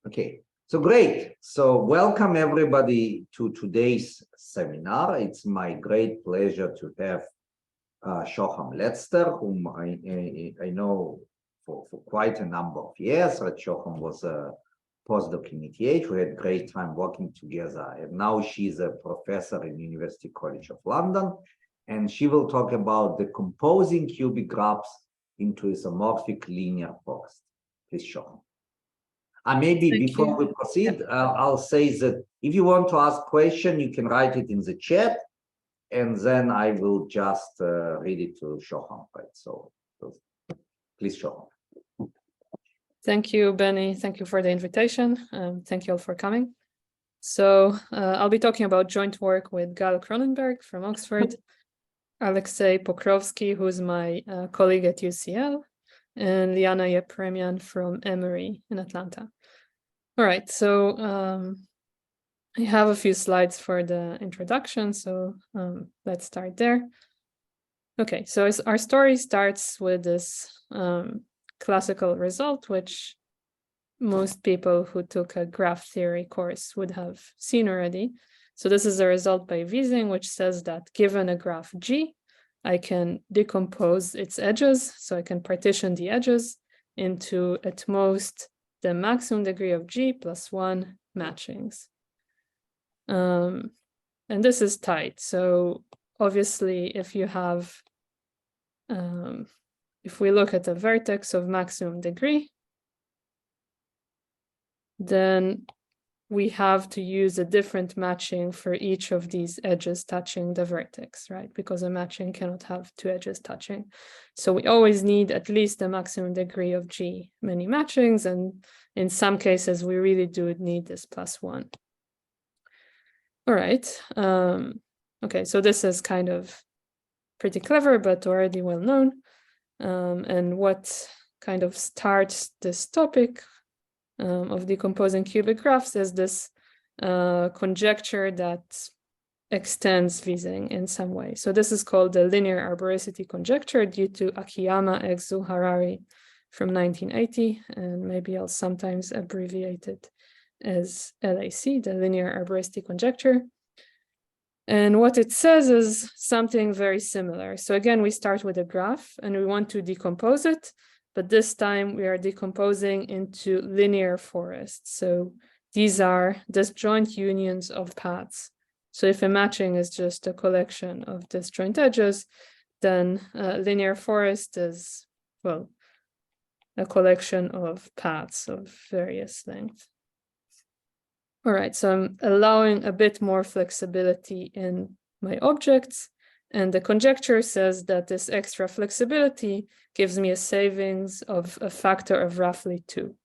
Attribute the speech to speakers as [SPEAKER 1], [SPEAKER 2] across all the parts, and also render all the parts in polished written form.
[SPEAKER 1] Okay, so great. So welcome everybody to today's seminar. It's my great pleasure to have Shoham Letzter, whom I know for quite a number of years. Shoham was a postdoc in ETH. We had great time working together. And now she's a professor in University College of London. And she will talk about decomposing cubic graphs into isomorphic linear forest. Please, Shoham. Maybe before we proceed, I'll say that if you want to ask a question, you can write it in the chat, and then I will just read it to Shoham. Right? So please, Shoham.
[SPEAKER 2] Thank you, Benny. Thank you for the invitation. Thank you all for coming. So I'll be talking about joint work with Gal Kronenberg from Oxford, Alexey Pokrovskiy, who's my colleague at UCL, and Liana Yepremyan from Emory in Atlanta. All right, so I have a few slides for the introduction, so let's start there. Okay, so our story starts with this classical result, which most people who took a graph theory course would have seen already. So this is a result by Wiesing, which says that given a graph G, I can decompose its edges, so I can partition the edges into at most the maximum degree of G plus 1 matchings. And this is tight. So obviously, if you have, if we look at the vertex of maximum degree, then we have to use a different matching for each of these edges touching the vertex, right? Because a matching cannot have two edges touching. So we always need at least the maximum degree of G many matchings. And in some cases, we really do need this plus 1. All right. Okay, so this is kind of pretty clever, but already well known. And what kind of starts this topic of decomposing cubic graphs is this conjecture that extends Wiesing in some way. So this is called the linear arboricity conjecture due to Akiyama x Harari from 1980, and maybe I'll sometimes abbreviate it as LAC, the linear arboricity conjecture. And what it says is something very similar. So again, we start with a graph and we want to decompose it. But this time we are decomposing into linear forests. So these are disjoint unions of paths. So if a matching is just a collection of disjoint edges, then linear forest is, well, a collection of paths of various lengths. All right, so I'm allowing a bit more flexibility in my objects. And the conjecture says that this extra flexibility gives me a savings of a factor of roughly 2.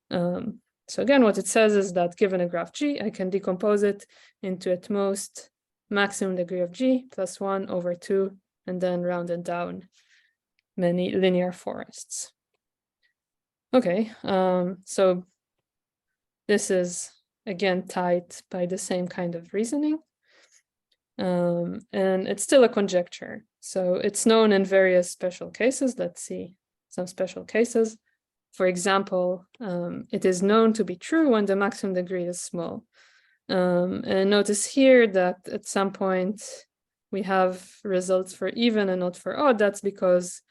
[SPEAKER 2] So again, what it says is that given a graph G, I can decompose it into at most maximum degree of G plus 1 over 2, and then rounded down many linear forests. Okay, so this is again tied by the same kind of reasoning. And it's still a conjecture. So it's known in various special cases. Let's see some special cases. For example, it is known to be true when the maximum degree is small. And notice here that at some point we have results for even and not for odd. That's because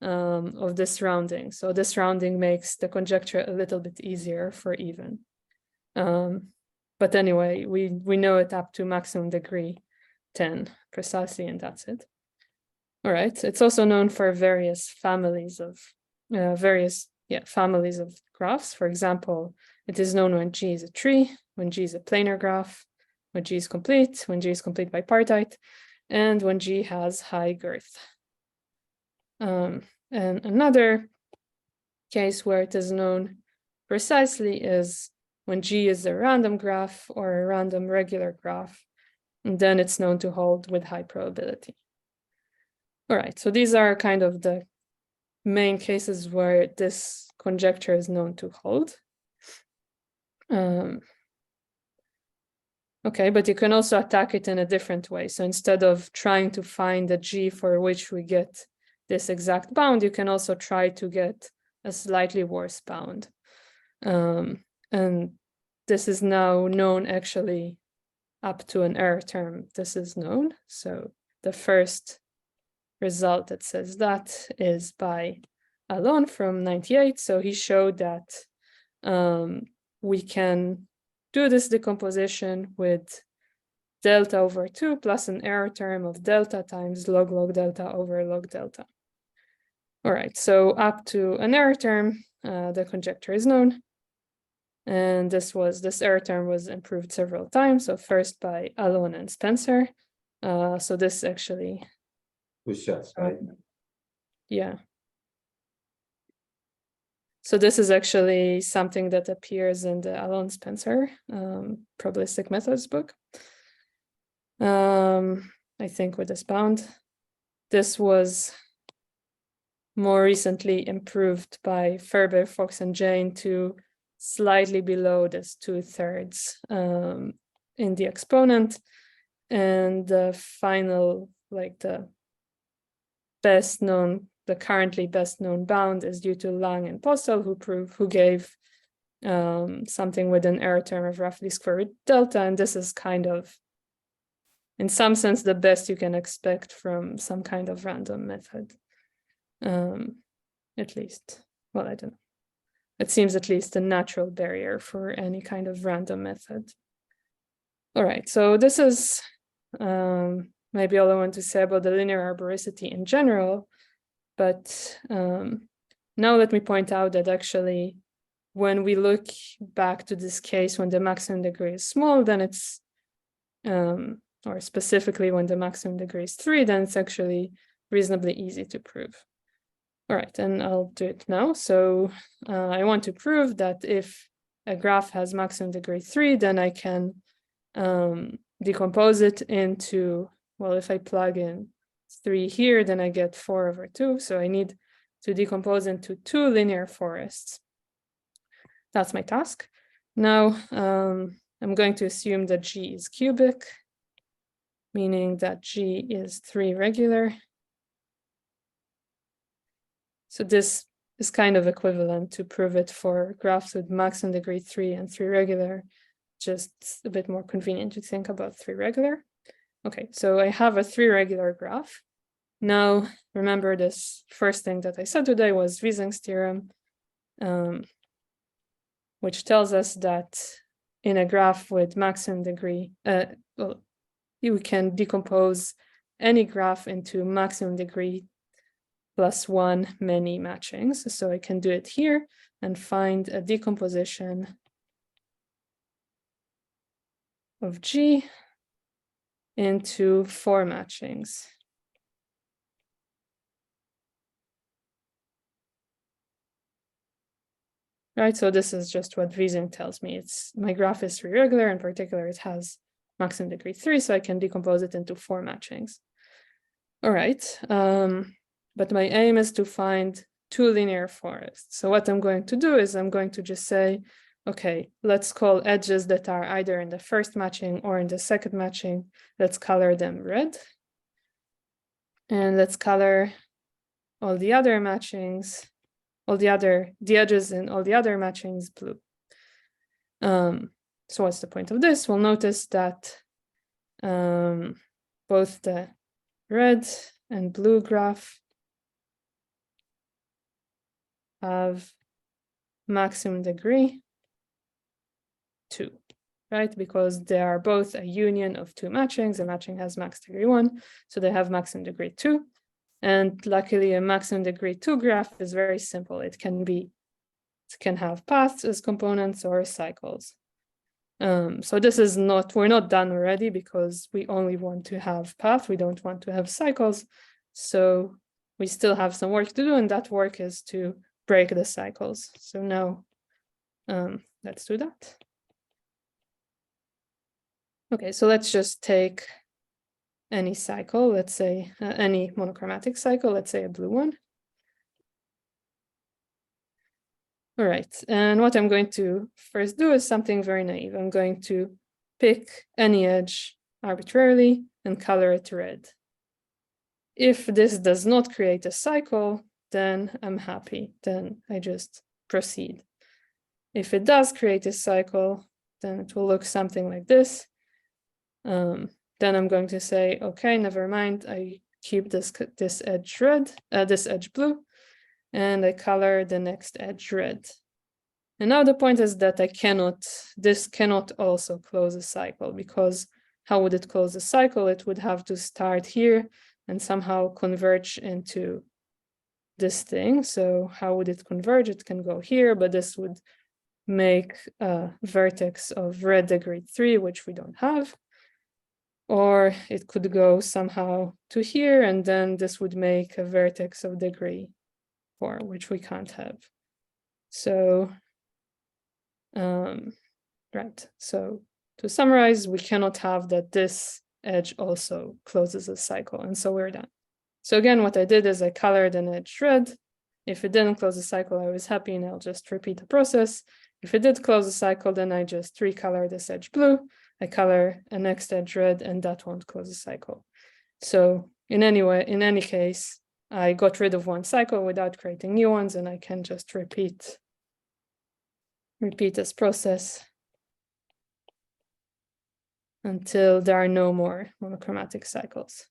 [SPEAKER 2] of this rounding. So this rounding makes the conjecture a little bit easier for even. But anyway, we know it up to maximum degree 10 precisely, and that's it. All right, it's also known for various families of families of graphs. For example, it is known when G is a tree, when G is a planar graph, when G is complete, when G is complete bipartite, and when G has high girth. And another case where it is known precisely is when G is a random graph or a random regular graph. And then it's known to hold with high probability. All right, so these are kind of the main cases where this conjecture is known to hold. Okay, but you can also attack it in a different way. So instead of trying to find a G for which we get this exact bound, you can also try to get a slightly worse bound. And this is now known actually up to an error term. This is known. So the first result that says that is by Alon from 98. So he showed that we can do this decomposition with delta over 2 plus an error term of delta times log delta over log delta. All right, so up to an error term, the conjecture is known. And this error term was improved several times. So first by Alon and Spencer. So this actually,
[SPEAKER 1] right?
[SPEAKER 2] Yeah. So this is actually something that appears in the Alon Spencer probabilistic methods book. I think with this bound. This was more recently improved by Ferber, Fox, and Jane to slightly below this 2/3 in the exponent. And the final, like the currently best known bound is due to Lang and Postel, who gave something with an error term of roughly square root delta. And this is kind of, in some sense, the best you can expect from some kind of random method. At least, well, I don't know. It seems at least a natural barrier for any kind of random method. All right, so this is maybe all I want to say about the linear arboricity in general. But now let me point out that actually, when we look back to this case when the maximum degree is small, then it's, or specifically when the maximum degree is 3, then it's actually reasonably easy to prove. All right, and I'll do it now. So I want to prove that if a graph has maximum degree 3, then I can decompose it into, well, if I plug in 3 here, then I get 4/2. So I need to decompose into 2 linear forests. That's my task. Now I'm going to assume that G is cubic, meaning that G is 3 regular. So this is kind of equivalent to prove it for graphs with maximum degree 3 and 3 regular, just a bit more convenient to think about 3 regular. Okay, so I have a 3 regular graph. Now, remember this first thing that I said today was Wiesing's theorem, which tells us that in a graph with maximum degree, well, you can decompose any graph into maximum degree +1 many matchings. So I can do it here and find a decomposition of G into 4 matchings. Right, so this is just what Wiesing tells me. My graph is 3 regular, in particular it has maximum degree 3, so I can decompose it into 4 matchings. All right, but my aim is to find 2 linear forests. So what I'm going to do is I'm going to just say, okay, let's call edges that are either in the first matching or in the second matching, let's color them red. And let's color all the other matchings, the edges in all the other matchings blue. So what's the point of this? We'll notice that both the red and blue graph have maximum degree 2, right? Because they are both a union of 2 matchings. A matching has max degree 1, so they have maximum degree 2. And luckily, a maximum degree 2 graph is very simple. It can have paths as components or cycles. So this is we're not done already because we only want to have path. We don't want to have cycles. So we still have some work to do, and that work is to break the cycles. So now let's do that. Okay, so let's just take any cycle, let's say any monochromatic cycle, let's say a blue one. All right, and what I'm going to first do is something very naive. I'm going to pick any edge arbitrarily and color it red. If this does not create a cycle, then I'm happy. Then I just proceed. If it does create this cycle, then it will look something like this. Then I'm going to say, okay, never mind. I keep this edge red, this edge blue, and I color the next edge red. And now the point is that this cannot also close a cycle, because how would it close the cycle? It would have to start here and somehow converge into this thing. So how would it converge? It can go here, but this would make a vertex of red degree 3, which we don't have. Or it could go somehow to here, and then this would make a vertex of degree 4, which we can't have. So, right. So to summarize, we cannot have that this edge also closes a cycle, and so we're done. So again, what I did is I colored an edge red. If it didn't close the cycle, I was happy, and I'll just repeat the process. If it did close the cycle, then I just recolor this edge blue. I color a next edge red, and that won't close the cycle. So in any case, I got rid of one cycle without creating new ones, and I can just repeat this process until there are no more monochromatic cycles.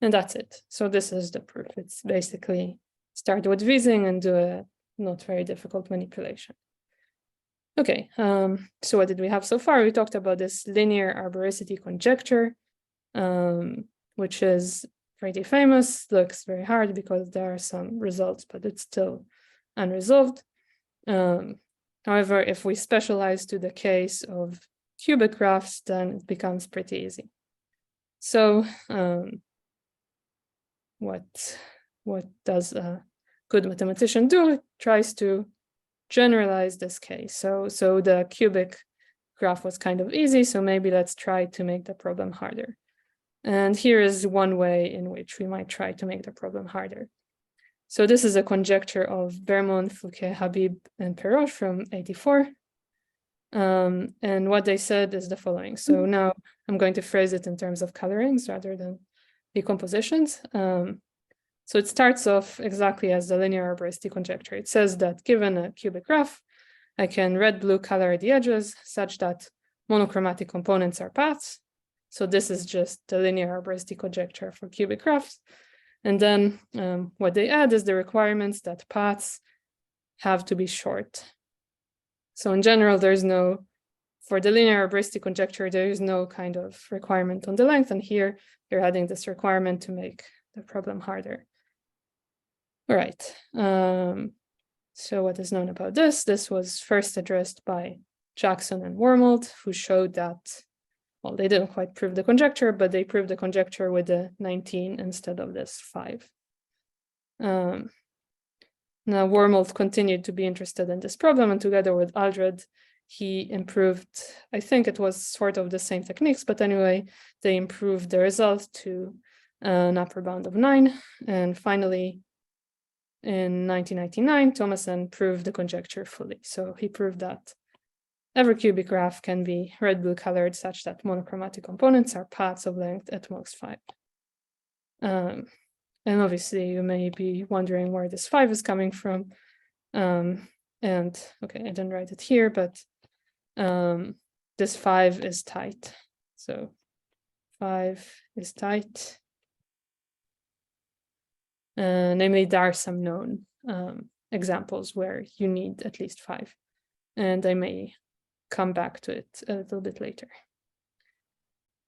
[SPEAKER 2] And that's it. So this is the proof. It's basically start with Wiesing and do a not very difficult manipulation. Okay, so what did we have so far? We talked about this linear arboricity conjecture, which is pretty famous, looks very hard because there are some results, but it's still unresolved. However, if we specialize to the case of cubic graphs, then it becomes pretty easy. So what does a good mathematician do? It tries to generalize this case. So the cubic graph was kind of easy, so maybe let's try to make the problem harder. And here is one way in which we might try to make the problem harder. So this is a conjecture of Vermont, Fouquet, Habib, and Perroche from 1984. And what they said is the following. So now I'm going to phrase it in terms of colorings rather than decompositions. So it starts off exactly as the linear arboricity conjecture. It says that given a cubic graph, I can red-blue color the edges such that monochromatic components are paths. So this is just the linear arboricity conjecture for cubic graphs. And then what they add is the requirements that paths have to be short. So in general, for the linear arboricity conjecture, there is no kind of requirement on the length. And here you're adding this requirement to make the problem harder. All right. So what is known about this? This was first addressed by Jackson and Wormald, who showed that, well, they didn't quite prove the conjecture, but they proved the conjecture with the 19 instead of this 5. Now, Wormald continued to be interested in this problem, and together with Aldred, he improved, I think it was sort of the same techniques, but anyway, they improved the result to an upper bound of 9. And finally, in 1999, Thomason proved the conjecture fully. So he proved that every cubic graph can be red-blue colored such that monochromatic components are paths of length at most 5. And obviously, you may be wondering where this 5 is coming from. And okay, I didn't write it here, but this 5 is tight. So 5 is tight. Namely, there are some known examples where you need at least 5. And I may come back to it a little bit later.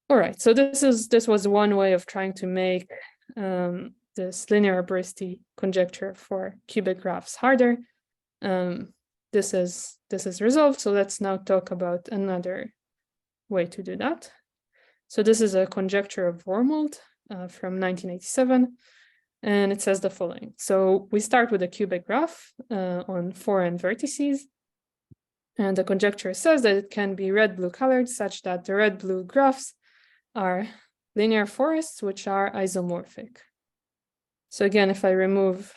[SPEAKER 2] All right, so this was one way of trying to make this linear arboricity conjecture for cubic graphs harder. This is resolved, so let's now talk about another way to do that. So this is a conjecture of Wormald from 1987, and it says the following. So we start with a cubic graph on 4n vertices, and the conjecture says that it can be red-blue colored such that the red-blue graphs are linear forests which are isomorphic. So again, if I remove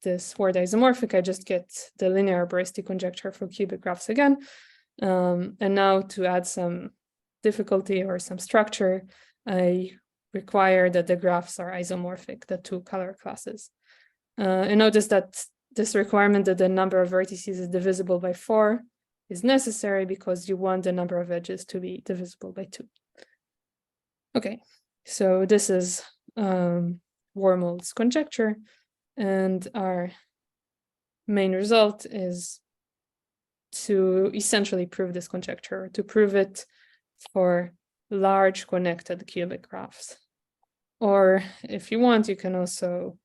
[SPEAKER 2] this word isomorphic, I just get the linear arboricity conjecture for cubic graphs again. And now to add some difficulty or some structure, I require that the graphs are isomorphic, the two color classes. And notice that this requirement that the number of vertices is divisible by 4 is necessary because you want the number of edges to be divisible by 2. Okay, so this is Wormald's conjecture, and our main result is to essentially prove this conjecture, to prove it for large connected cubic graphs. Or if you want, you can also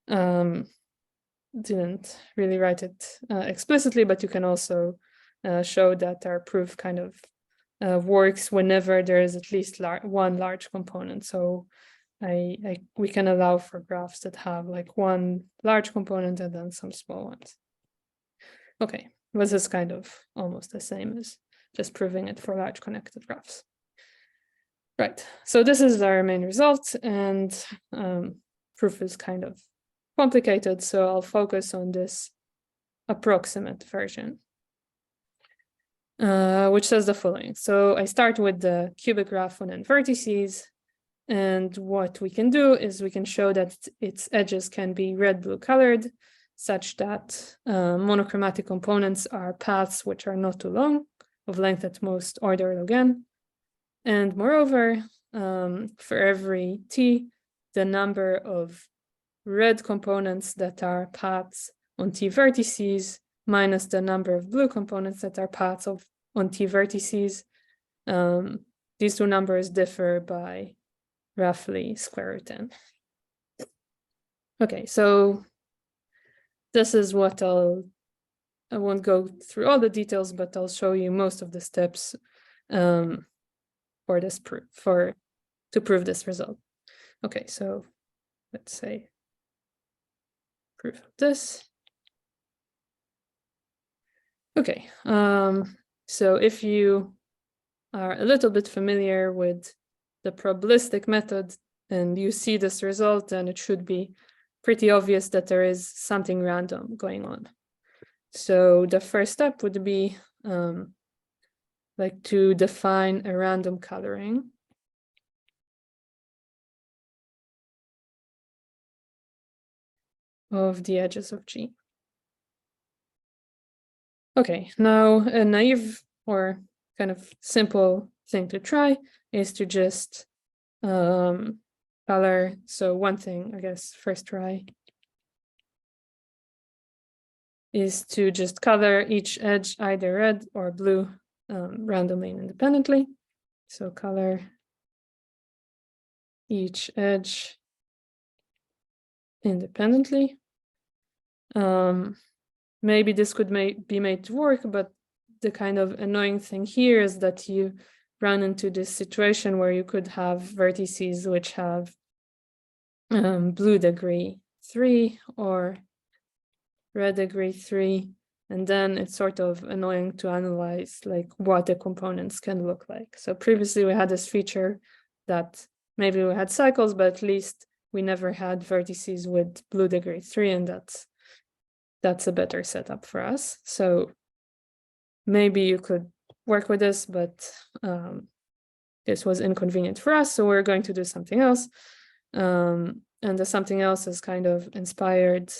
[SPEAKER 2] didn't really write it explicitly, but you can also show that our proof kind of works whenever there is at least one large component. So we can allow for graphs that have like one large component and then some small ones. Okay, this is kind of almost the same as just proving it for large connected graphs. Right, so this is our main result, and proof is kind of complicated, so I'll focus on this approximate version, which says the following. So I start with the cubic graph on n vertices, and what we can do is we can show that its edges can be red-blue colored, such that monochromatic components are paths which are not too long, of length at most order log n. And moreover, for every t, the number of red components that are paths on t vertices minus the number of blue components that are paths on t vertices, these two numbers differ by roughly square root n. Okay, so this is what I won't go through all the details, but I'll show you most of the steps for this proof, to prove this result. Okay, so let's say proof of this. Okay, so if you are a little bit familiar with the probabilistic method and you see this result, then it should be pretty obvious that there is something random going on. So the first step would be like to define a random coloring of the edges of G. Okay, now a naive or kind of simple thing to try is to just color. So one thing, I guess, first try is to just color each edge either red or blue randomly and independently. So color each edge independently. Maybe this could be made to work, but the kind of annoying thing here is that you run into this situation where you could have vertices which have blue degree 3 or red degree 3, and then it's sort of annoying to analyze like what the components can look like. So previously we had this feature that maybe we had cycles, but at least we never had vertices with blue degree 3, and that's a better setup for us. So maybe you could work with this, but this was inconvenient for us, so we're going to do something else. And the something else is kind of inspired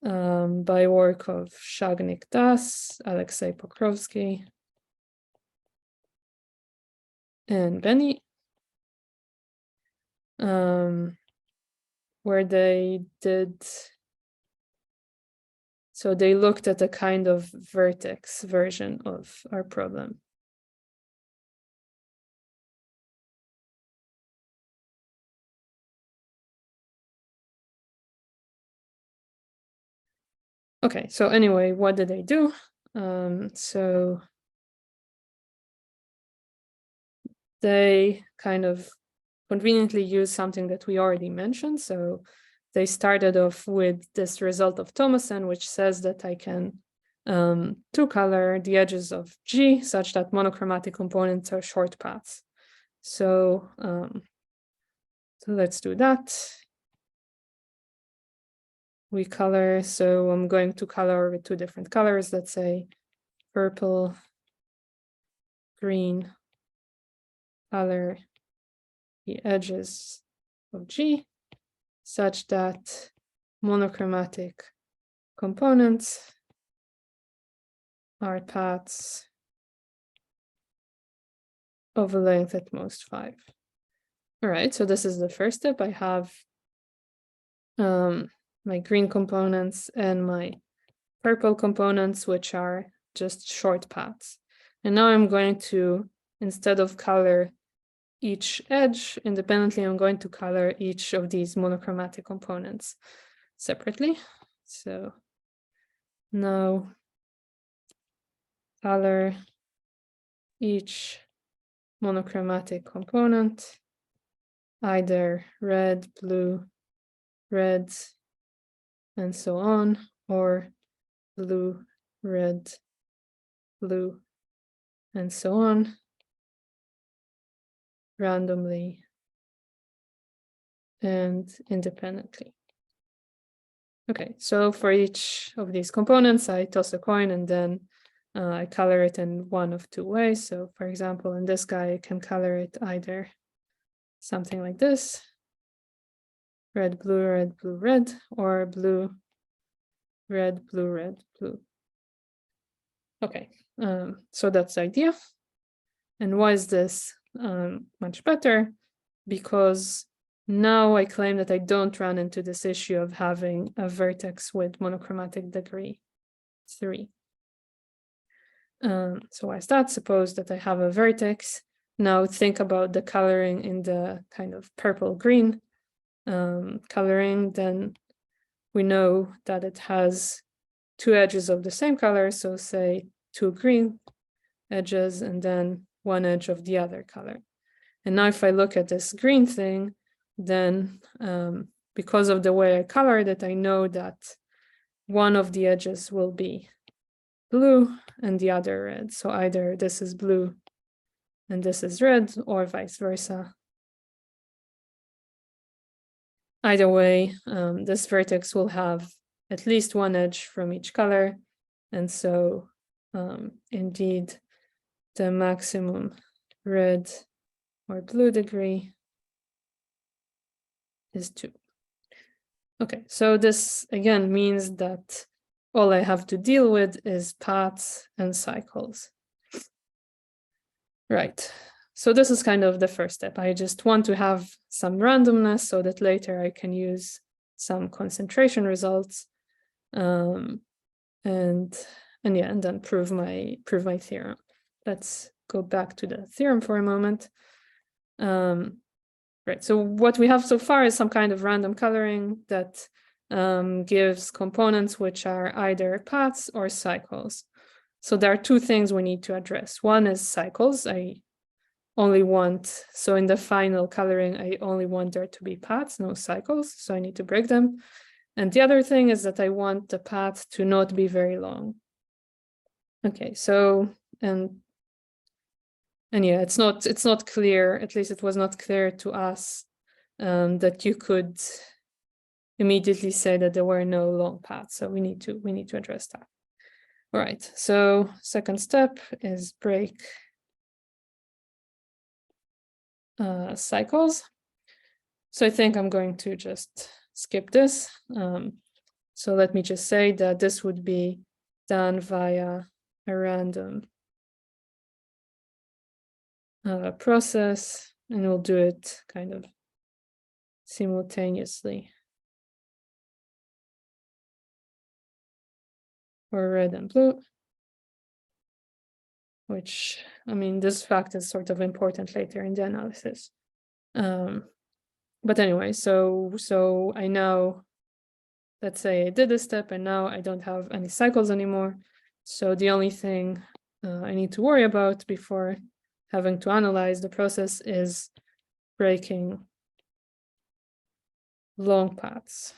[SPEAKER 2] by work of Shagnik Das, Alexey Pokrovskiy, and Benny, where they did, so they looked at a kind of vertex version of our problem. Okay, so anyway, what did they do? So they kind of conveniently used something that we already mentioned. So they started off with this result of Thomason, which says that I can two-color the edges of G such that monochromatic components are short paths. So, so let's do that. We color, so I'm going to color with two different colors, let's say purple, green, color the edges of G such that monochromatic components are paths of a length at most 5. All right, so this is the first step. I have my green components and my purple components, which are just short paths. And now I'm going to, instead of color each edge independently, I'm going to color each of these monochromatic components separately. So now color each monochromatic component, either red, blue, red, and so on, or blue, red, blue, and so on, randomly and independently. Okay, so for each of these components, I toss a coin and then I color it in one of two ways. So for example, in this guy, I can color it either something like this, red, blue, red, blue, red, or blue, red, blue, red, blue. Okay, so that's the idea. And why is this much better? Because now I claim that I don't run into this issue of having a vertex with monochromatic degree 3. So why is that? Suppose that I have a vertex. Now think about the coloring in the kind of purple-green coloring. Then we know that it has two edges of the same color. So say 2 green edges and then one edge of the other color. And now if I look at this green thing, then because of the way I colored it, I know that one of the edges will be blue and the other red. So either this is blue and this is red, or vice versa. Either way, this vertex will have at least one edge from each color. And so indeed, the maximum red or blue degree is 2. Okay, so this again means that all I have to deal with is paths and cycles. Right, so this is kind of the first step. I just want to have some randomness so that later I can use some concentration results and then prove my theorem. Let's go back to the theorem for a moment. Right, so what we have so far is some kind of random coloring that gives components which are either paths or cycles. So there are two things we need to address. One is cycles. I only want, so in the final coloring, I only want there to be paths, no cycles. So I need to break them. And the other thing is that I want the path to not be very long. Okay, so, and yeah, it's not clear, at least it was not clear to us that you could immediately say that there were no long paths. So we need to address that. All right, so second step is break cycles. So I think I'm going to just skip this. So let me just say that this would be done via a random process, and we'll do it kind of simultaneously for red and blue, which, I mean, this fact is sort of important later in the analysis. But anyway, so I know, let's say I did this step and now I don't have any cycles anymore. So the only thing I need to worry about before having to analyze the process is breaking long paths.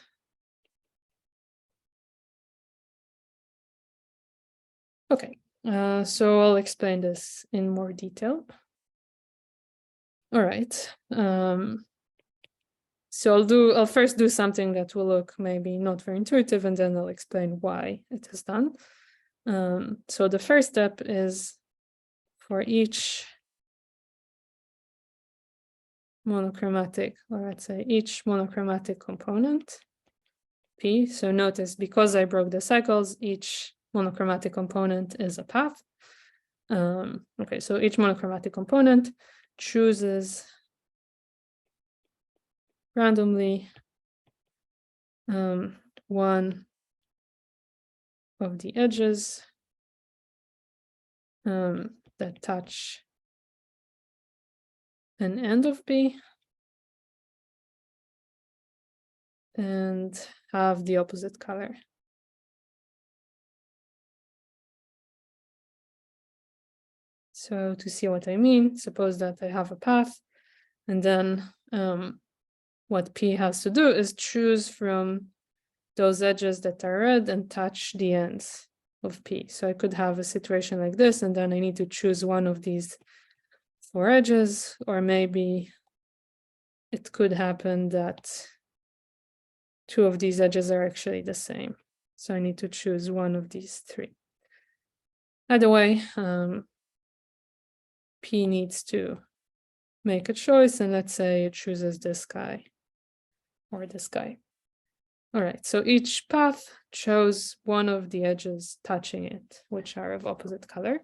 [SPEAKER 2] Okay, so I'll explain this in more detail. All right. So I'll first do something that will look maybe not very intuitive, and then I'll explain why it is done. So the first step is for each monochromatic, or let's say each monochromatic component, P. So notice, because I broke the cycles, each monochromatic component is a path. Okay, so each monochromatic component chooses randomly one of the edges that touch an end of P and have the opposite color. So to see what I mean, suppose that I have a path, and then what P has to do is choose from those edges that are red and touch the ends of P. So I could have a situation like this, and then I need to choose one of these 4 edges, or maybe it could happen that 2 of these edges are actually the same. So I need to choose one of these 3. Either way, P needs to make a choice, and let's say it chooses this guy or this guy. All right, so each path chose one of the edges touching it, which are of opposite color.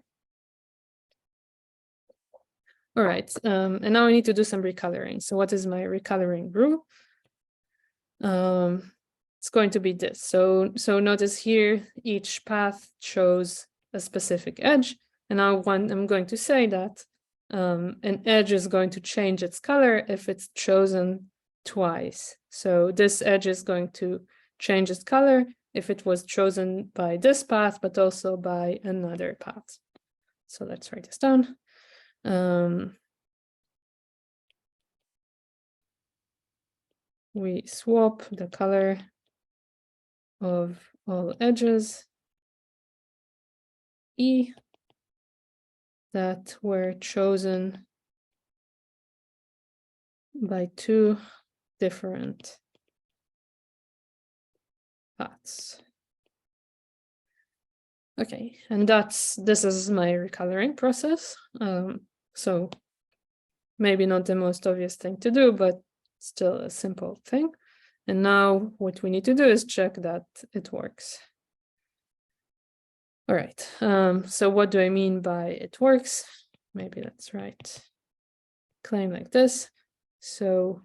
[SPEAKER 2] All right, and now I need to do some recoloring. So what is my recoloring rule? It's going to be this. So notice here, each path chose a specific edge. And now I'm going to say that an edge is going to change its color if it's chosen twice. So this edge is going to change its color if it was chosen by this path, but also by another path. So let's write this down. We swap the color of all edges E that were chosen by 2 different paths. Okay, and this is my recoloring process. So maybe not the most obvious thing to do, but still a simple thing. And now what we need to do is check that it works. All right, so what do I mean by it works? Maybe let's write claim like this. So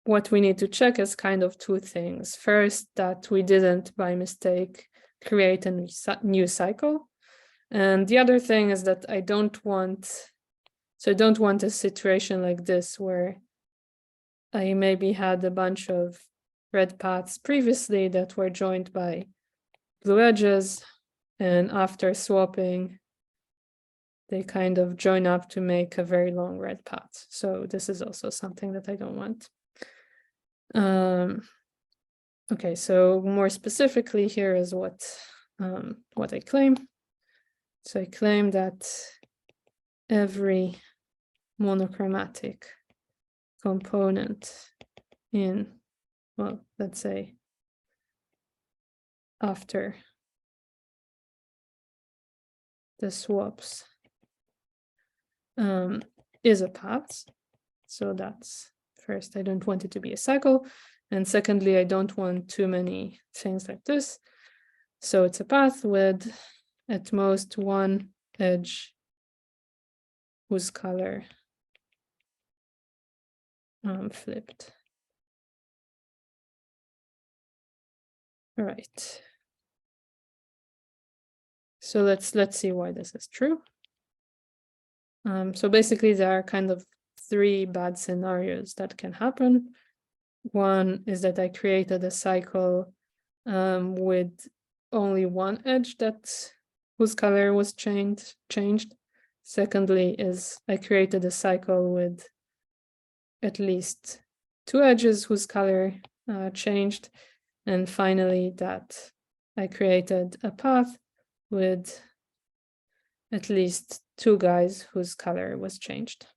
[SPEAKER 2] what we need to check is kind of 2 things. First, that we didn't by mistake create a new cycle. And the other thing is that I don't want a situation like this where I maybe had a bunch of red paths previously that were joined by blue edges, and after swapping, they kind of join up to make a very long red path. So this is also something that I don't want. Okay, so more specifically, here is what I claim. So I claim that every monochromatic component in, well, let's say after the swaps is a path. So that's first, I don't want it to be a cycle. And secondly, I don't want too many things like this. So it's a path with at most 1 edge whose color flipped. All right. So let's see why this is true. So basically, there are kind of 3 bad scenarios that can happen. One is that I created a cycle with only 1 edge whose color was changed. Secondly, is I created a cycle with at least 2 edges whose color changed. And finally, that I created a path with at least 2 guys whose color was changed.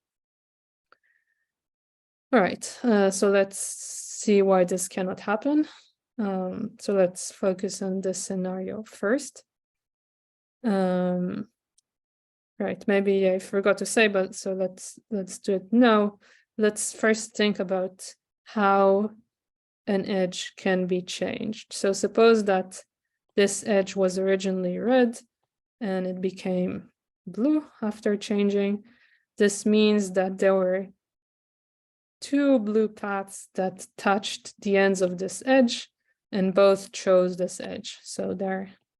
[SPEAKER 2] All right, so let's see why this cannot happen. So let's focus on this scenario first. Right, Right, maybe I forgot to say, but so let's do it now. Let's first think about how an edge can be changed. So suppose that this edge was originally red and it became blue after changing. This means that there were two blue paths that touched the ends of this edge and both chose this edge. So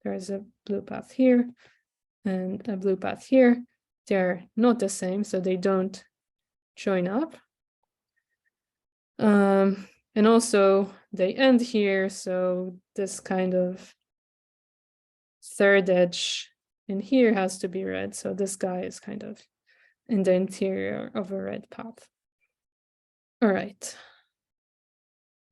[SPEAKER 2] there's a blue path here and a blue path here. They're not the same, so they don't join up. And also they end here, so this kind of third edge in here has to be red. So this guy is kind of in the interior of a red path. All right.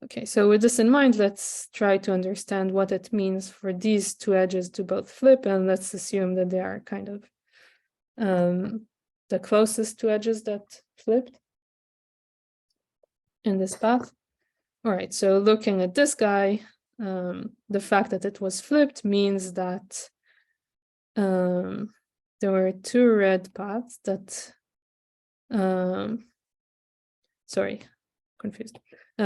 [SPEAKER 2] Okay, so with this in mind, let's try to understand what it means for these two edges to both flip, and let's assume that they are kind of the closest two edges that flipped in this path. All right, so looking at this guy, the fact that it was flipped means that there were two red paths that, sorry, confused.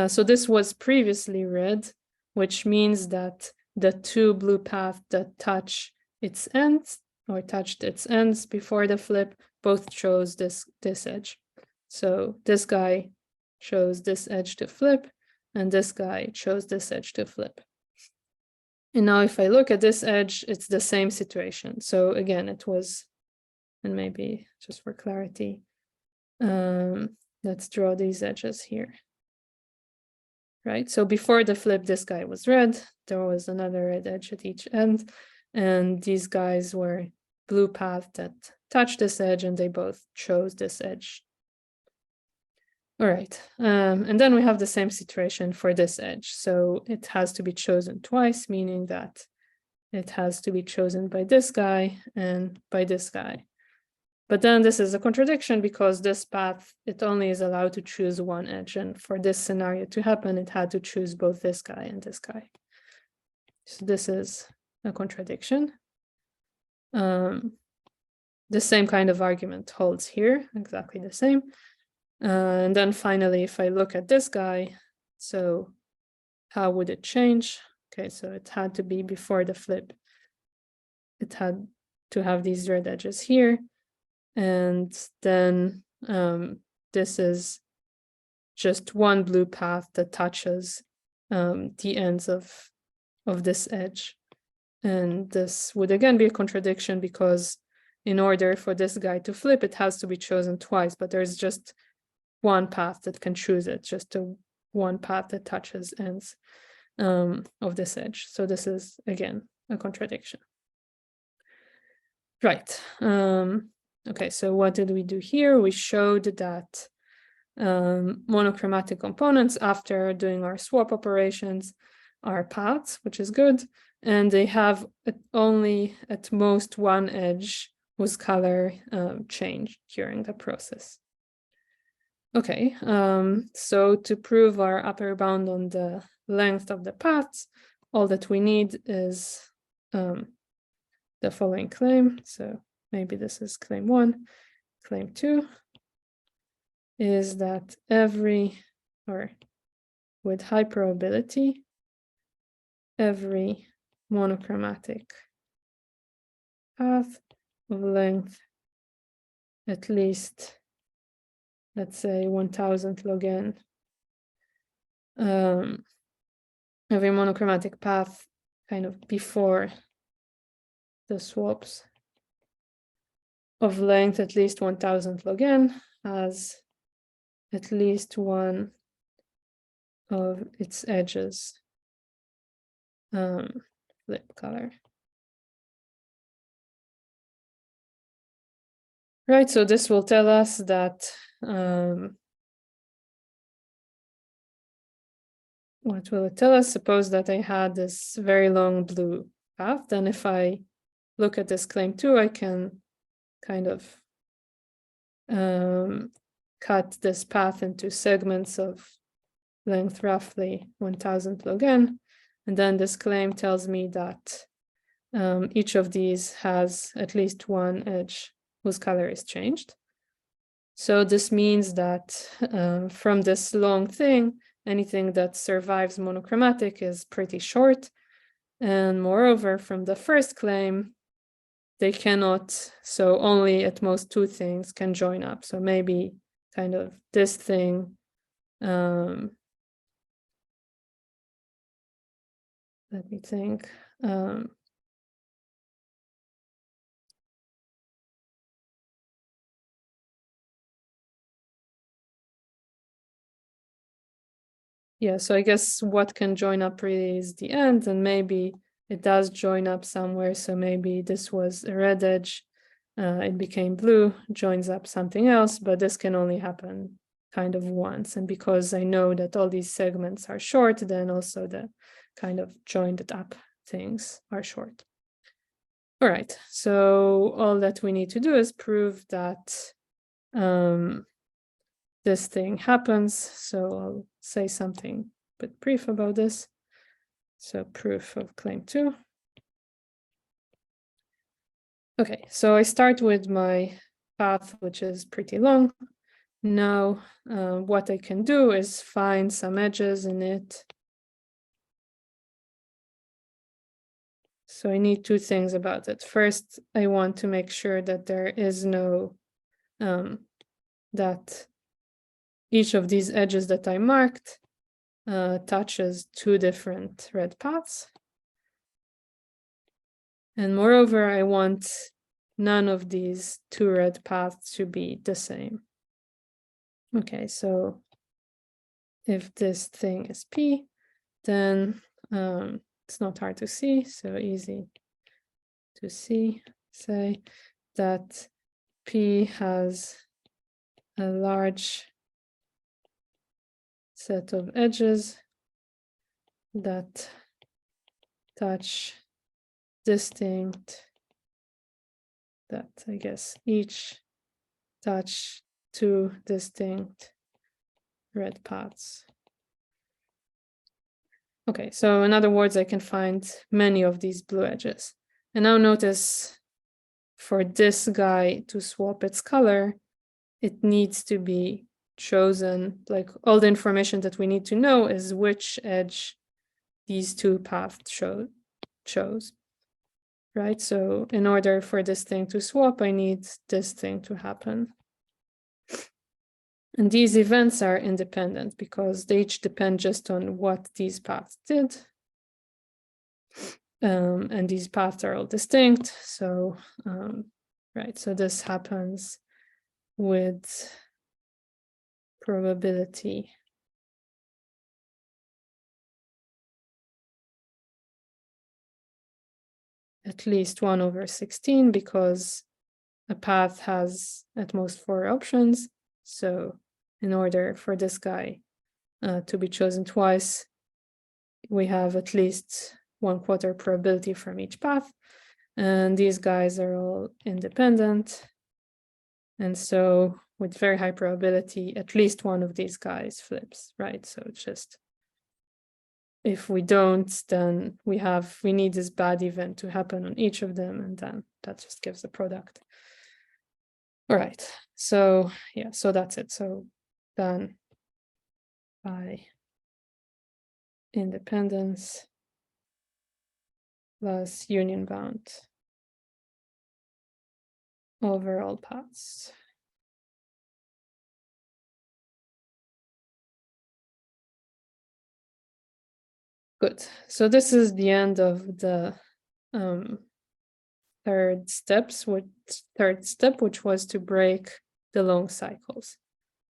[SPEAKER 2] So this was previously red, which means that the two blue paths that touch its ends or touched its ends before the flip both chose this edge. So this guy chose this edge to flip, and this guy chose this edge to flip. And now if I look at this edge, it's the same situation. So again, it was, and maybe just for clarity, let's draw these edges here. Right, so before the flip, this guy was red, there was another red edge at each end, and these guys were blue path that touched this edge, and they both chose this edge. All right, and then we have the same situation for this edge. So it has to be chosen twice, meaning that it has to be chosen by this guy and by this guy. But then this is a contradiction because this path, it only is allowed to choose one edge. And for this scenario to happen, it had to choose both this guy and this guy. So this is a contradiction. The same kind of argument holds here, exactly the same. And then finally, if I look at this guy, so how would it change? Okay, so it had to be before the flip. It had to have these red edges here. And then this is just one blue path that touches the ends of this edge. And this would again be a contradiction because in order for this guy to flip, it has to be chosen twice, but there's just one path that can choose it, just one path that touches ends of this edge. So this is, again, a contradiction. Right. Okay, so what did we do here? We showed that monochromatic components, after doing our swap operations, are paths, which is good, and they have only at most one edge whose color changed during the process. Okay, so to prove our upper bound on the length of the paths, all that we need is the following claim. So maybe this is claim 1. Claim 2 is that with high probability, every monochromatic path of length at least, let's say 1000 log n, every monochromatic path kind of before the swaps of length at least 1000 log n has at least one of its edges flip color. Right, so this will tell us that what will it tell us? Suppose that I had this very long blue path, then if I look at this claim 2, I can kind of cut this path into segments of length roughly 1000 log n, and then this claim tells me that each of these has at least one edge whose color is changed. So this means that from this long thing, anything that survives monochromatic is pretty short. And moreover, from the first claim, they cannot, so only at most two things can join up. So maybe kind of this thing, let me think. Yeah, so I guess what can join up really is the end, and maybe it does join up somewhere. So maybe this was a red edge, it became blue, joins up something else, but this can only happen kind of once. And because I know that all these segments are short, then also the kind of joined up things are short. All right, so all that we need to do is prove that this thing happens. So I'll say something but brief about this. So proof of claim 2. Okay, so I start with my path, which is pretty long. Now, what I can do is find some edges in it. So I need two things about it. First, I want to make sure that there is no, that each of these edges that I marked touches two different red paths. And moreover, I want none of these two red paths to be the same. Okay, so if this thing is P, then it's not hard to see, so easy to see, say that P has a large set of edges that touch distinct, that I guess each touch two distinct red paths. Okay, so in other words, I can find many of these blue edges. And now notice for this guy to swap its color, it needs to be chosen, like all the information that we need to know is which edge these two paths chose, right? So in order for this thing to swap, I need this thing to happen. And these events are independent because they each depend just on what these paths did. And these paths are all distinct. So, right, so this happens with probability at least 1/16 because a path has at most 4 options. So in order for this guy to be chosen twice, we have at least 1/4 probability from each path. And these guys are all independent. And so with very high probability, at least one of these guys flips, right? So it's just, if we don't, then we need this bad event to happen on each of them, and then that just gives a product. All right, so yeah, so that's it. So then by independence plus union bound over all paths. Good, so this is the end of the third step, which was to break the long cycles.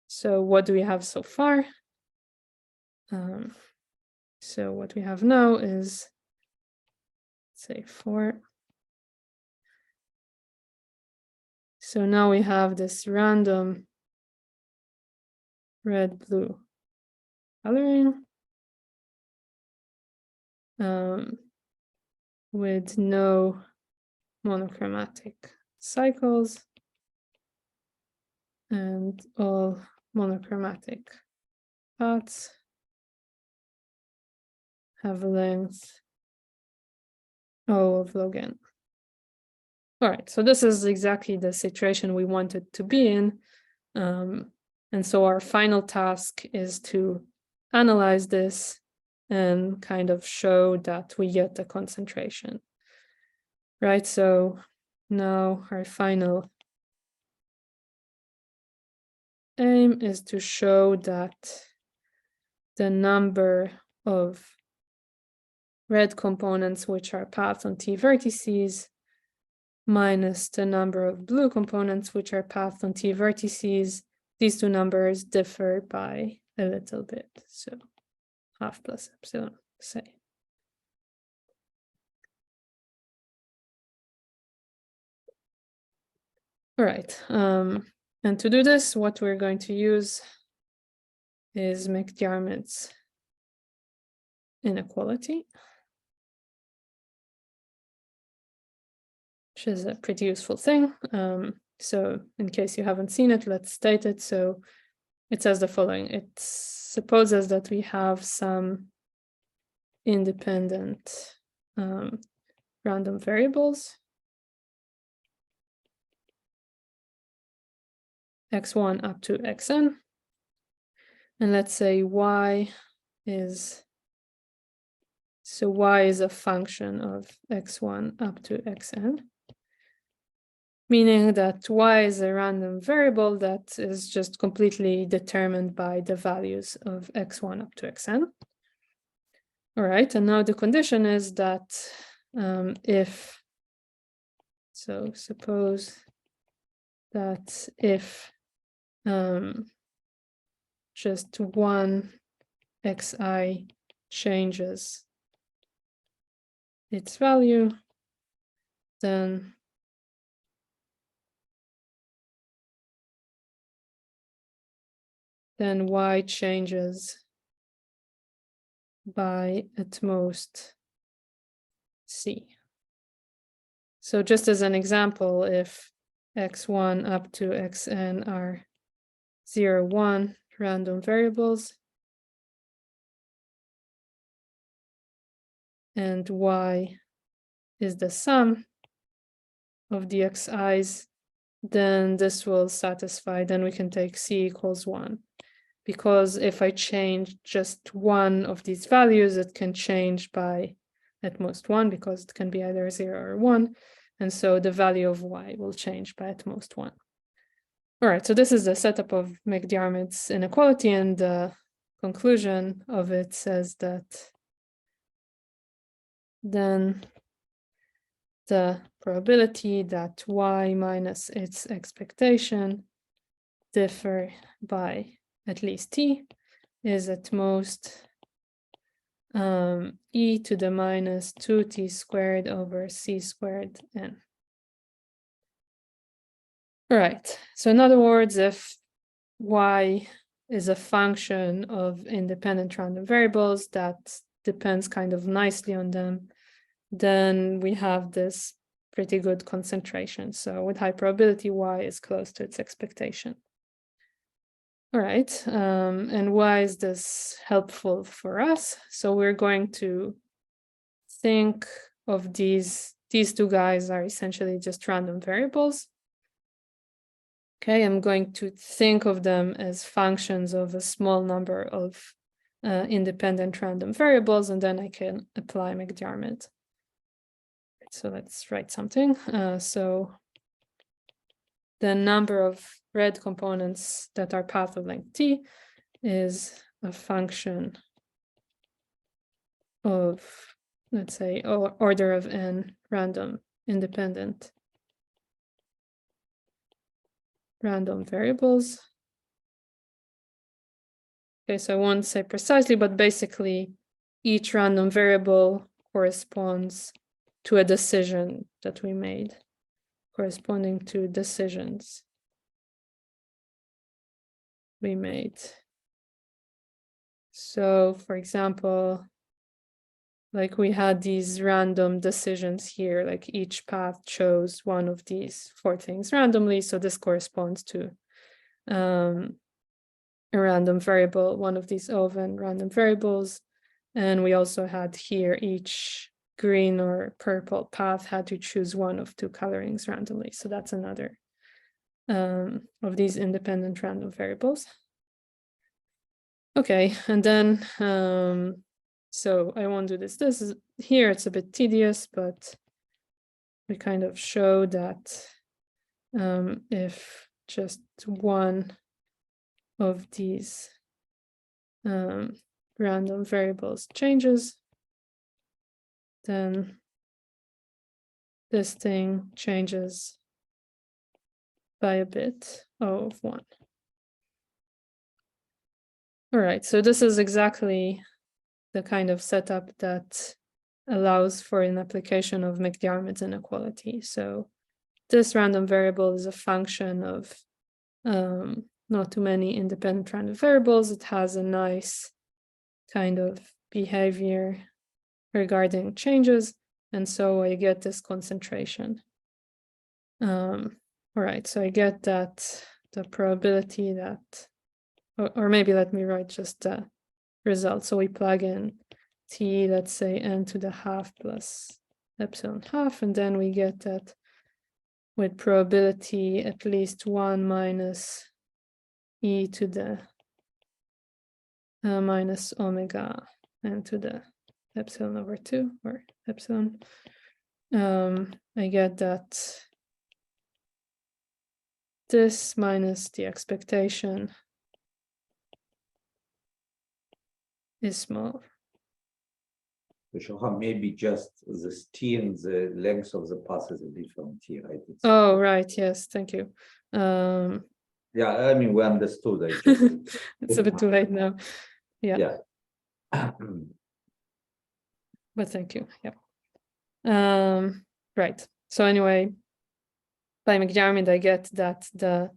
[SPEAKER 2] So what do we have so far? So what we have now is, say 4. So now we have this random red-blue coloring with no monochromatic cycles and all monochromatic paths have a length O of log n. All right, so this is exactly the situation we wanted to be in. And so our final task is to analyze this and kind of show that we get the concentration, right? So now our final aim is to show that the number of red components which are pathed on T vertices minus the number of blue components which are pathed on T vertices, these two numbers differ by a little bit. So half plus epsilon, say. All right, and to do this, what we're going to use is McDiarmid's inequality, which is a pretty useful thing. So in case you haven't seen it, let's state it. So it says the following. It supposes that we have some independent random variables, x1 up to xn. And let's say y is, so y is a function of x1 up to xn, meaning that y is a random variable that is just completely determined by the values of x1 up to xn. All right, and now the condition is that if, so suppose that if just one xi changes its value, then y changes by at most c. So just as an example, if x1 up to xn are 0, 1 random variables, and y is the sum of the xi's, then this will satisfy, then we can take c equals 1. Because if I change just one of these values, it can change by at most 1, because it can be either 0 or 1. And so the value of y will change by at most 1. All right, so this is the setup of McDiarmid's inequality, and the conclusion of it says that then the probability that y minus its expectation differ by at least t is at most e to the minus 2t squared over c squared n. All right, so in other words, if y is a function of independent random variables that depends kind of nicely on them, then we have this pretty good concentration. So with high probability, y is close to its expectation. All right, and why is this helpful for us? So we're going to think of these two guys are essentially just random variables. Okay, I'm going to think of them as functions of a small number of independent random variables, and then I can apply McDiarmid. So let's write something. So the number of red components that are path of length t is a function of, let's say, order of n random independent random variables. Okay, so I won't say precisely, but basically each random variable corresponds to a decision that we made, corresponding to decisions we made. So for example, like we had these random decisions here, like each path chose one of these 4 things randomly. So this corresponds to a random variable, one of these oven random variables. And we also had here each green or purple path had to choose one of two colorings randomly. So that's another of these independent random variables. Okay, and then, so I won't do this. This is here, it's a bit tedious, but we kind of show that if just one of these random variables changes, then this thing changes by a bit of 1. All right, so this is exactly the kind of setup that allows for an application of McDiarmid's inequality. So this random variable is a function of not too many independent random variables. It has a nice kind of behavior regarding changes, and so I get this concentration. All right, so I get that the probability that, or maybe let me write just the result. So we plug in t, let's say n to the half plus epsilon half, and then we get that with probability at least 1 minus e to the minus omega n to the epsilon over 2, or epsilon. I get that this minus the expectation is small.
[SPEAKER 1] Shoham, maybe just this t and the length of the path is a different t, right?
[SPEAKER 2] Oh, right. Yes, thank you.
[SPEAKER 1] Yeah, I mean, we understood. I just
[SPEAKER 2] it's a bit too late now. Yeah. But thank you. Yeah. Right. So anyway, by McDiarmid, I get that the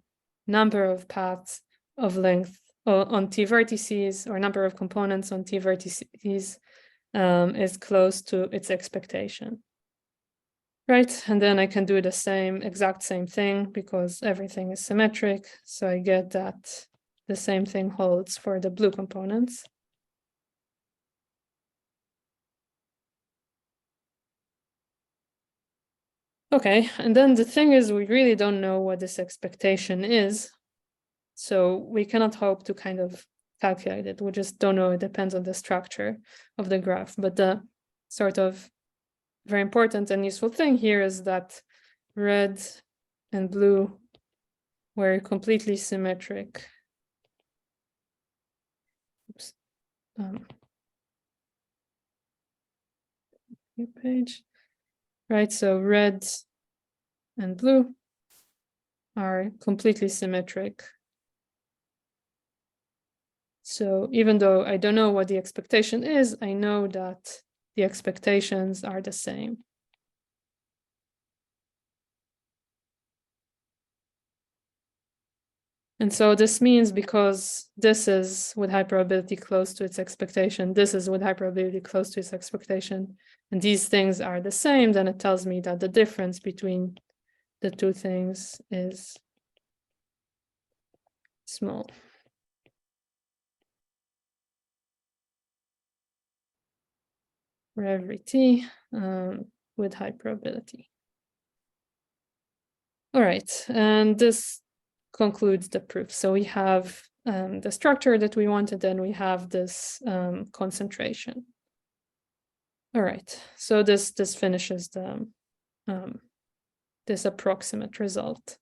[SPEAKER 2] number of paths of length on T vertices, or number of components on T vertices, is close to its expectation. Right, and then I can do the exact same thing because everything is symmetric. So I get that the same thing holds for the blue components. Okay, and then the thing is, we really don't know what this expectation is. So we cannot hope to kind of calculate it. We just don't know. It depends on the structure of the graph. But the sort of very important and useful thing here is that red and blue were completely symmetric. Oops. New page. Right, so red and blue are completely symmetric. So even though I don't know what the expectation is, I know that the expectations are the same. And so this means because this is with high probability close to its expectation, this is with high probability close to its expectation, and these things are the same, then it tells me that the difference between the two things is small. For every t with high probability. All right, and this concludes the proof. So we have the structure that we wanted, and we have this concentration. All right, so this finishes the this approximate result.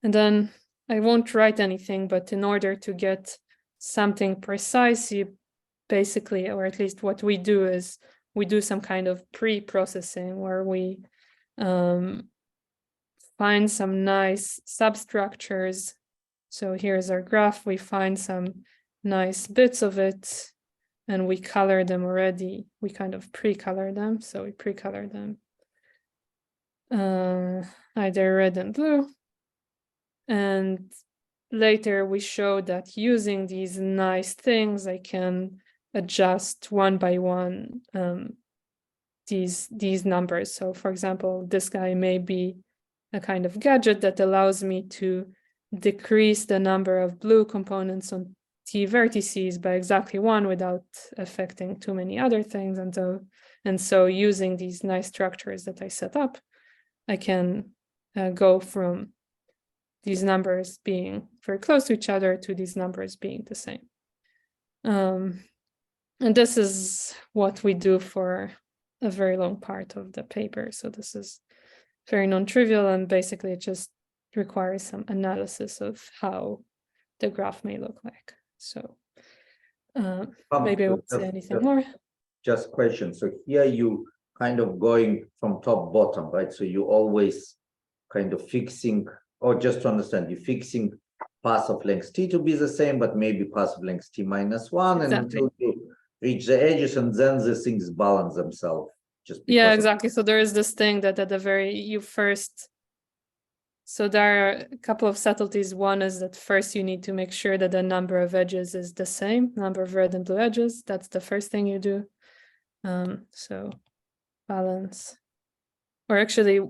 [SPEAKER 2] And then I won't write anything, but in order to get something precise, you basically, or at least what we do is we do some kind of pre-processing where we find some nice substructures. So here's our graph. We find some nice bits of it and we color them already. We kind of pre-color them. So we pre-color them either red and blue. And later we show that using these nice things, I can adjust one by one these numbers. So for example, this guy may be a kind of gadget that allows me to decrease the number of blue components on T vertices by exactly 1 without affecting too many other things. And And so using these nice structures that I set up, I can go from these numbers being very close to each other to these numbers being the same. And this is what we do for a very long part of the paper. So this is very non-trivial, and basically it just requires some analysis of how the graph may look like. So maybe I won't say anything more.
[SPEAKER 1] Just question. So here you kind of going from top bottom, right? So you always kind of fixing, or just to understand, you're fixing path of length t to be the same, but maybe path of length t minus 1, and until you reach the edges, and then the things balance themselves. Just
[SPEAKER 2] yeah, exactly. So there is this thing that at the very so there are a couple of subtleties. One is that first you need to make sure that the number of edges is the same, number of red and blue edges. That's the first thing you do. So balance, or actually,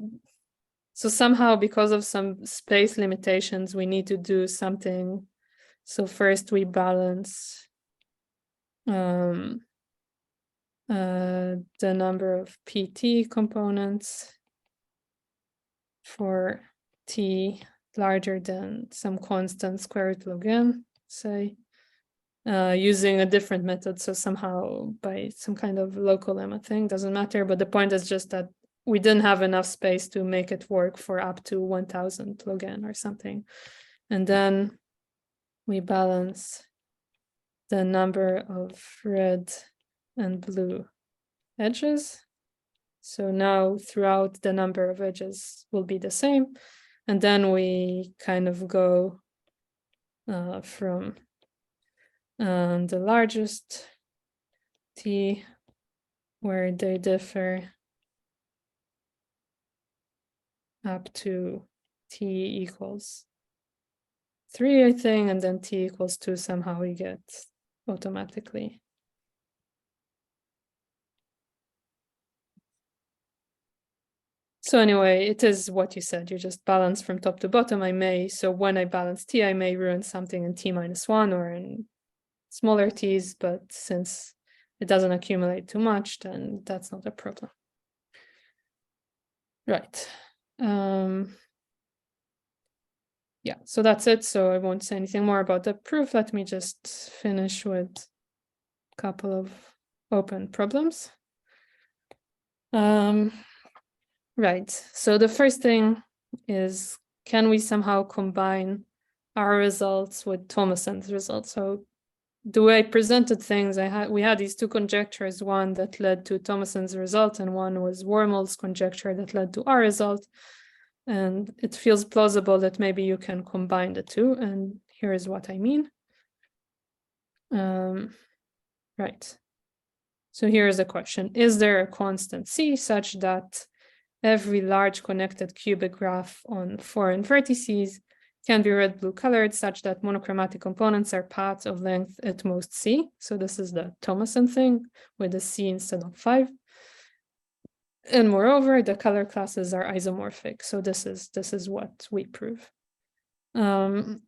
[SPEAKER 2] so somehow because of some space limitations, we need to do something. So first we balance the number of PT components for t larger than some constant square root log n, say, using a different method. So somehow by some kind of local lemma thing, doesn't matter. But the point is just that we didn't have enough space to make it work for up to 1000 log n or something. And then we balance the number of red and blue edges. So now throughout the number of edges will be the same. And then we kind of go from the largest t, where they differ, up to t equals 3, I think, and then t equals 2 somehow we get automatically. So anyway, it is what you said. You just balance from top to bottom. So when I balance t, I may ruin something in t minus 1 or in smaller t's, but since it doesn't accumulate too much, then that's not a problem. Right. Yeah, so that's it. So I won't say anything more about the proof. Let me just finish with a couple of open problems. Right, so the first thing is, can we somehow combine our results with Thomason's results? So the way I presented things, we had these two conjectures, one that led to Thomason's result, and one was Wormald's conjecture that led to our result. And it feels plausible that maybe you can combine the two, and here is what I mean. Right, so here is a question. Is there a constant C such that every large connected cubic graph on foreign vertices can be red-blue colored such that monochromatic components are paths of length at most c? So this is the Thomason thing with a c instead of 5. And moreover, the color classes are isomorphic. So this is what we prove. And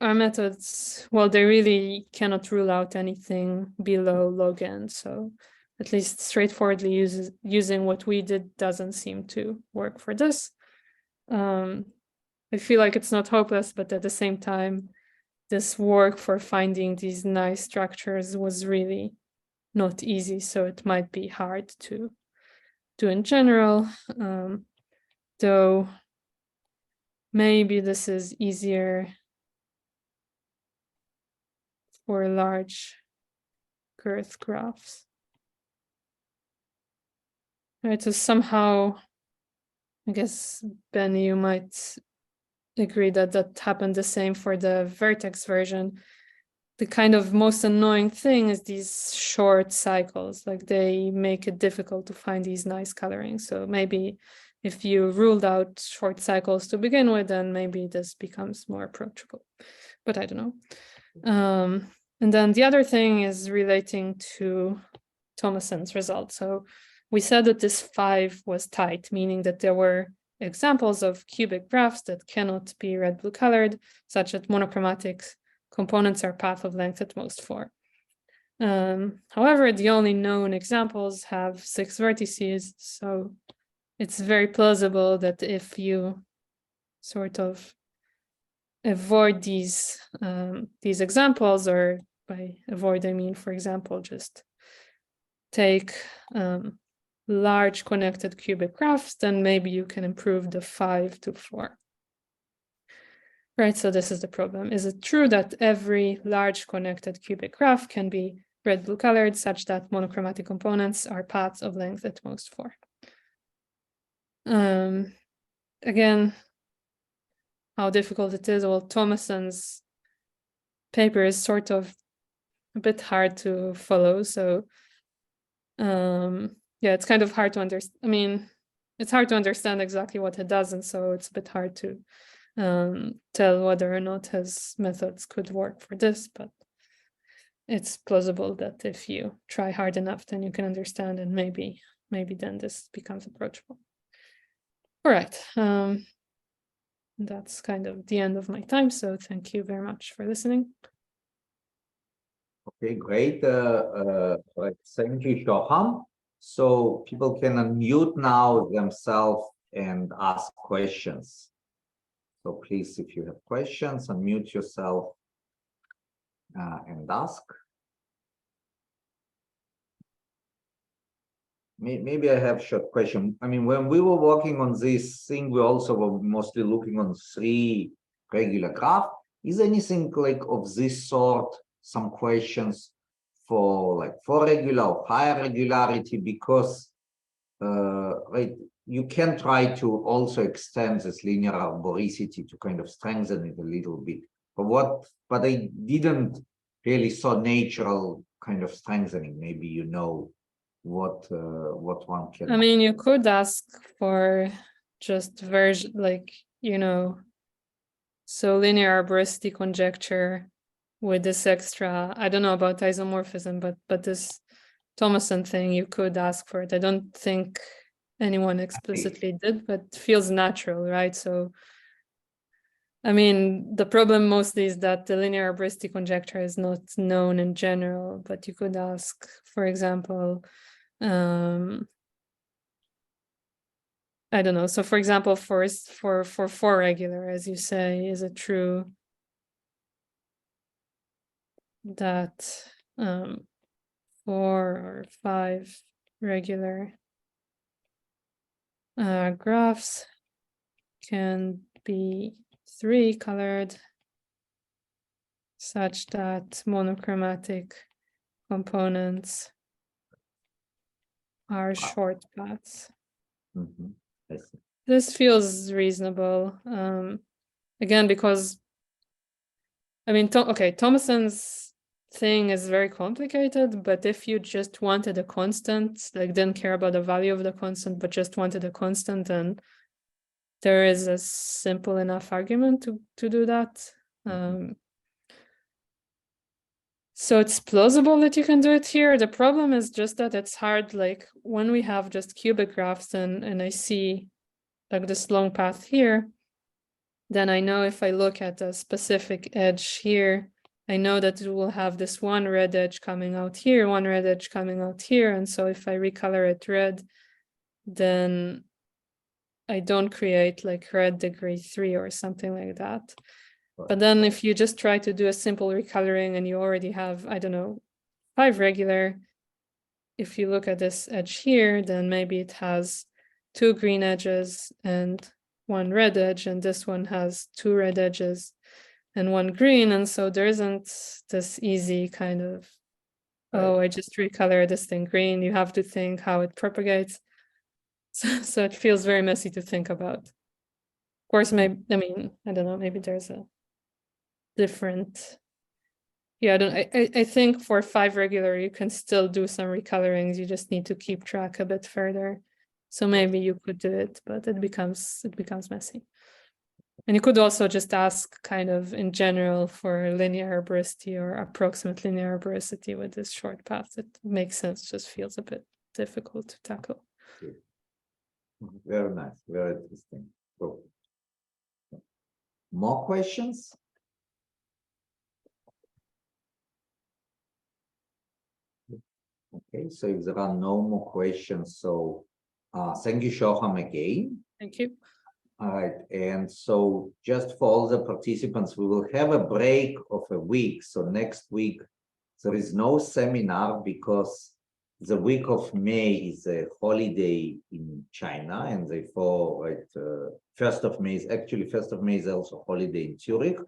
[SPEAKER 2] our methods, well, they really cannot rule out anything below log n. So at least straightforwardly using what we did doesn't seem to work for this. I feel like it's not hopeless, but at the same time, this work for finding these nice structures was really not easy. So it might be hard to do in general, though maybe this is easier for large girth graphs. Right, so somehow, I guess, Ben, you might agree that that happened the same for the vertex version. The kind of most annoying thing is these short cycles, like they make it difficult to find these nice colorings. So maybe if you ruled out short cycles to begin with, then maybe this becomes more approachable, but I don't know. And then the other thing is relating to Thomason's result. So we said that this 5 was tight, meaning that there were examples of cubic graphs that cannot be red-blue colored, such that monochromatic components are path of length at most 4. However, the only known examples have 6 vertices, so it's very plausible that if you sort of avoid these examples, or by avoid I mean, for example, just take large connected cubic graphs, then maybe you can improve the 5 to 4. Right, so this is the problem. Is it true that every large connected cubic graph can be red-blue colored such that monochromatic components are paths of length at most 4? Again, how difficult it is. Well, Thomason's paper is sort of a bit hard to follow. So yeah, it's kind of hard to understand. I mean, it's hard to understand exactly what it does, and so it's a bit hard to tell whether or not his methods could work for this, but it's plausible that if you try hard enough, then you can understand, and maybe then this becomes approachable. All right, that's kind of the end of my time, so thank you very much for listening.
[SPEAKER 1] Okay, great. Thank you, Shoham. So people can unmute now themselves and ask questions. So please, if you have questions, unmute yourself and ask. Maybe I have a short question. I mean, when we were working on this thing, we also were mostly looking on 3 regular graphs. Is anything like of this sort, some questions for like 4 regular or higher regularity? Because right, you can try to also extend this linear arboricity to kind of strengthen it a little bit. But I didn't really saw natural kind of strengthening. Maybe you know what one can.
[SPEAKER 2] I mean, you could ask for just version, like, you know, so linear arboricity conjecture with this extra, I don't know about isomorphism, but this Thomason thing, you could ask for it. I don't think anyone explicitly did, but it feels natural, right? So, I mean, the problem mostly is that the linear arboricity conjecture is not known in general, but you could ask, for example, I don't know. So for example, for 4 regular, as you say, is it true that 4 or 5 regular graphs can be 3 colored such that monochromatic components are short paths?
[SPEAKER 1] Mm-hmm.
[SPEAKER 2] This feels reasonable. Again, because I mean, okay, Thomason's thing is very complicated, but if you just wanted a constant, like didn't care about the value of the constant, but just wanted a constant, then there is a simple enough argument to do that. So it's plausible that you can do it here. The problem is just that it's hard, like when we have just cubic graphs and I see like this long path here, then I know if I look at a specific edge here, I know that it will have this one red edge coming out here, one red edge coming out here. And so if I recolor it red, then I don't create like red degree 3 or something like that. But then if you just try to do a simple recoloring and you already have, I don't know, 5 regular, if you look at this edge here, then maybe it has 2 green edges and 1 red edge, and this one has 2 red edges and 1 green. And so there isn't this easy kind of, oh, I just recolor this thing green. You have to think how it propagates. So it feels very messy to think about. Of course, maybe, I mean, I don't know, maybe there's a different, yeah, I think for 5 regular, you can still do some recolorings. You just need to keep track a bit further. So maybe you could do it, but it becomes messy. And you could also just ask kind of in general for linear arboricity or approximate linear arboricity with this short path. It makes sense, just feels a bit difficult to tackle.
[SPEAKER 1] Very nice, very interesting. Cool. More questions? Okay, so if there are no more questions, so thank you, Shoham, again.
[SPEAKER 2] Thank you.
[SPEAKER 1] All right, and so just for all the participants, we will have a break of a week. So next week, there is no seminar because the week of May is a holiday in China, and therefore, 1st of May is actually 1st of May is also holiday in Zurich,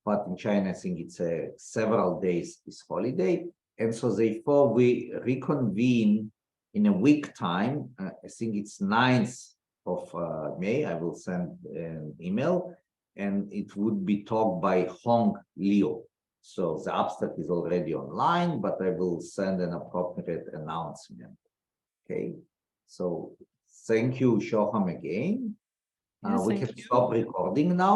[SPEAKER 1] but in China, I think it's several days is holiday, and so therefore we reconvene in a week time. I think it's 9th of May. I will send an email, and it would be taught by Hong Liu. So the abstract is already online, but I will send an appropriate announcement. Okay, so thank you, Shoham, again.
[SPEAKER 2] Yeah,
[SPEAKER 1] We
[SPEAKER 2] thank
[SPEAKER 1] can
[SPEAKER 2] you.
[SPEAKER 1] stop recording now.